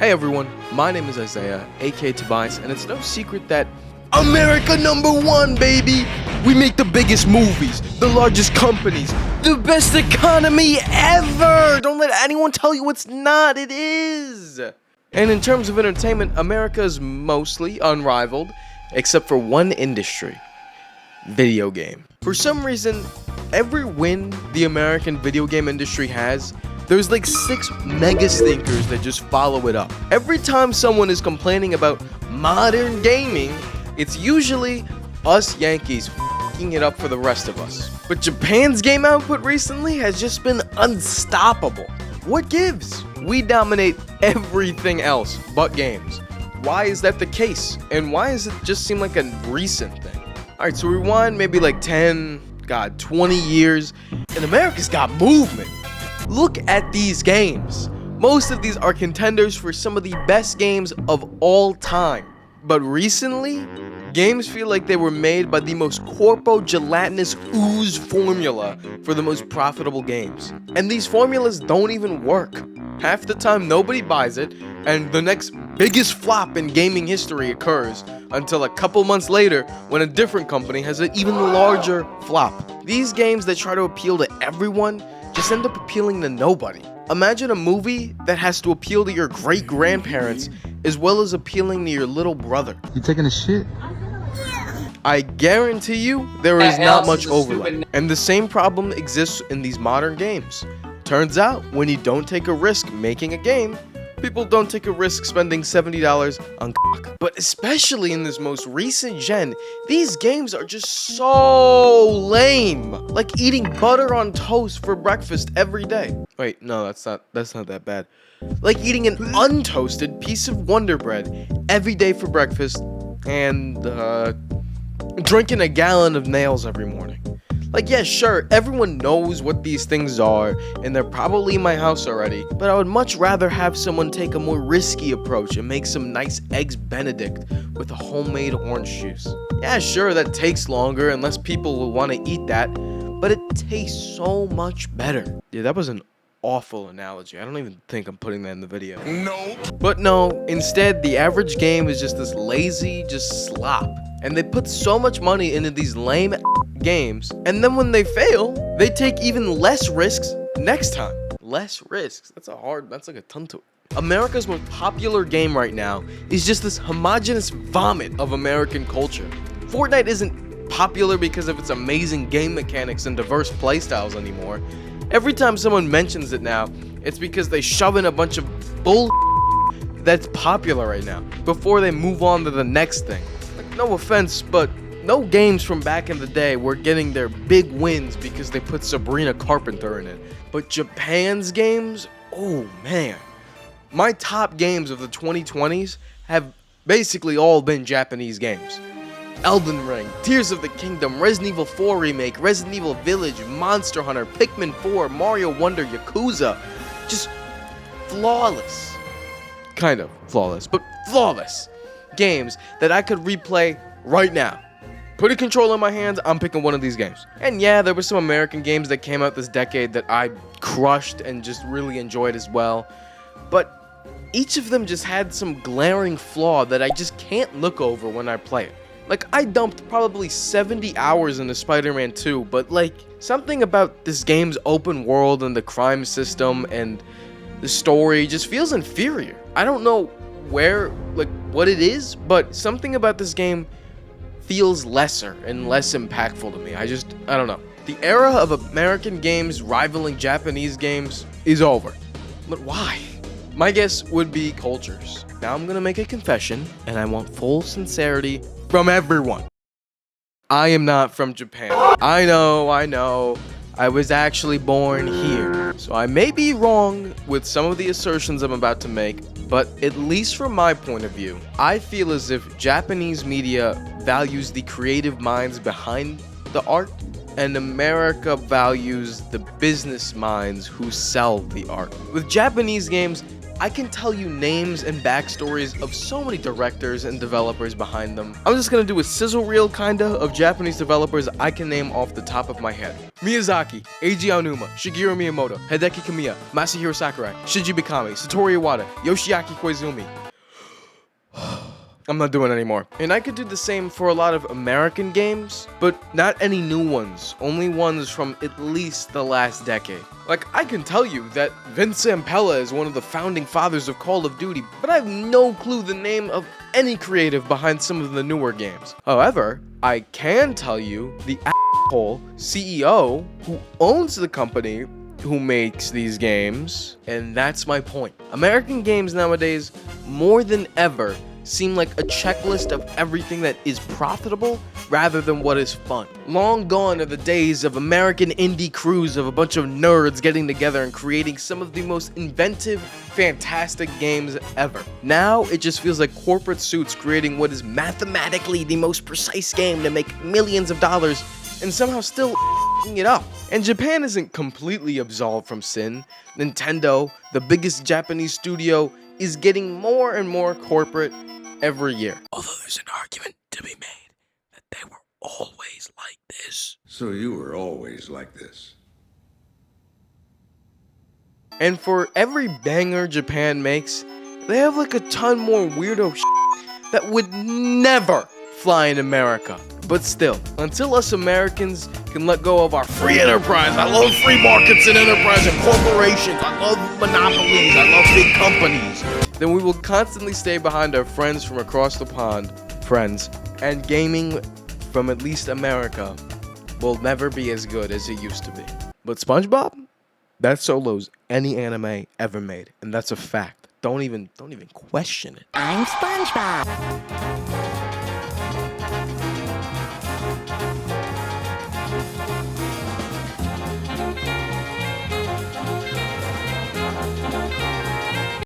Hey everyone, my name is Isaiah, aka Tobias, and it's no secret that America #1, baby! We make the biggest movies, the largest companies, the best economy ever! Don't let anyone tell you it's not, it is! And in terms of entertainment, America is mostly unrivaled, except for one industry: video game. For some reason, every win the American video game industry has, there's like 6 mega stinkers that just follow it up. Every time someone is complaining about modern gaming, it's usually us Yankees f***ing it up for the rest of us. But Japan's game output recently has just been unstoppable. What gives? We dominate everything else but games. Why is that the case? And why does it just seem like a recent thing? Alright, so rewind maybe like 20 years, and America's got movement. Look at these games. Most of these are contenders for some of the best games of all time. But recently, games feel like they were made by the most corpo-gelatinous ooze formula for the most profitable games. And these formulas don't even work. Half the time nobody buys it, and the next biggest flop in gaming history occurs until a couple months later when a different company has an even larger flop. These games that try to appeal to everyone just end up appealing to nobody. Imagine a movie that has to appeal to your great-grandparents as well as appealing to your little brother. You taking a shit? I guarantee you there is not much overlap. And the same problem exists in these modern games. Turns out, when you don't take a risk making a game, people don't take a risk spending $70 on cock. But especially in this most recent gen, these games are just so lame. Like eating butter on toast for breakfast every day. Wait, no, that's not that bad. Like eating an untoasted piece of Wonder Bread every day for breakfast and drinking a gallon of nails every morning. Like, yeah, sure, everyone knows what these things are, and they're probably in my house already, but I would much rather have someone take a more risky approach and make some nice Eggs Benedict with a homemade orange juice. Yeah, sure, that takes longer and less people will want to eat that, but it tastes so much better. Yeah, that was an awful analogy. I don't even think I'm putting that in the video. No. But no, instead, the average game is just this lazy, just slop. And they put so much money into these lame games, and then when they fail, they take even less risks next time. Less risks? That's like a ton to it. America's most popular game right now is just this homogenous vomit of American culture. Fortnite isn't popular because of its amazing game mechanics and diverse playstyles anymore. Every time someone mentions it now, it's because they shove in a bunch of bull that's popular right now before they move on to the next thing. No offense, but no games from back in the day were getting their big wins because they put Sabrina Carpenter in it. But Japan's games, oh man. My top games of the 2020s have basically all been Japanese games. Elden Ring, Tears of the Kingdom, Resident Evil 4 Remake, Resident Evil Village, Monster Hunter, Pikmin 4, Mario Wonder, Yakuza. Just flawless. Kind of flawless, but flawless games that I could replay right now. Put a controller in my hands, I'm picking one of these games. And yeah, there were some American games that came out this decade that I crushed and just really enjoyed as well. But each of them just had some glaring flaw that I just can't look over when I play it. Like, I dumped probably 70 hours into Spider-Man 2, but like, something about this game's open world and the crime system and the story just feels inferior. I don't know what it is, but something about this game feels lesser and less impactful to me. I don't know. The era of American games rivaling Japanese games is over. But why? My guess would be cultures. Now I'm gonna make a confession, and I want full sincerity from everyone. I am not from Japan. I know. I was actually born here. So I may be wrong with some of the assertions I'm about to make, but at least from my point of view, I feel as if Japanese media values the creative minds behind the art, and America values the business minds who sell the art. With Japanese games, I can tell you names and backstories of so many directors and developers behind them. I'm just gonna do a sizzle reel kinda of Japanese developers I can name off the top of my head. Miyazaki, Eiji Aonuma, Shigeru Miyamoto, Hideki Kamiya, Masahiro Sakurai, Shinji Mikami, Satoru Iwata, Yoshiaki Koizumi. I'm not doing anymore. And I could do the same for a lot of American games, but not any new ones, only ones from at least the last decade. Like, I can tell you that Vince Zampella is one of the founding fathers of Call of Duty, but I have no clue the name of any creative behind some of the newer games. However, I can tell you the asshole CEO who owns the company who makes these games, and that's my point. American games nowadays, more than ever, seem like a checklist of everything that is profitable rather than what is fun. Long gone are the days of American indie crews of a bunch of nerds getting together and creating some of the most inventive, fantastic games ever. Now, it just feels like corporate suits creating what is mathematically the most precise game to make millions of dollars and somehow still it up. And Japan isn't completely absolved from sin. Nintendo, the biggest Japanese studio, is getting more and more corporate every year. Although there's an argument to be made that they were always like this. So you were always like this. And for every banger Japan makes, they have like a ton more weirdo that would never fly in America. But still, until us Americans can let go of our free enterprise, I love free markets and enterprise and corporations, I love monopolies, I love big companies, then we will constantly stay behind our friends from across the pond, and gaming from at least America will never be as good as it used to be. But SpongeBob, that solo's any anime ever made, and that's a fact. Don't even question it. I'm SpongeBob.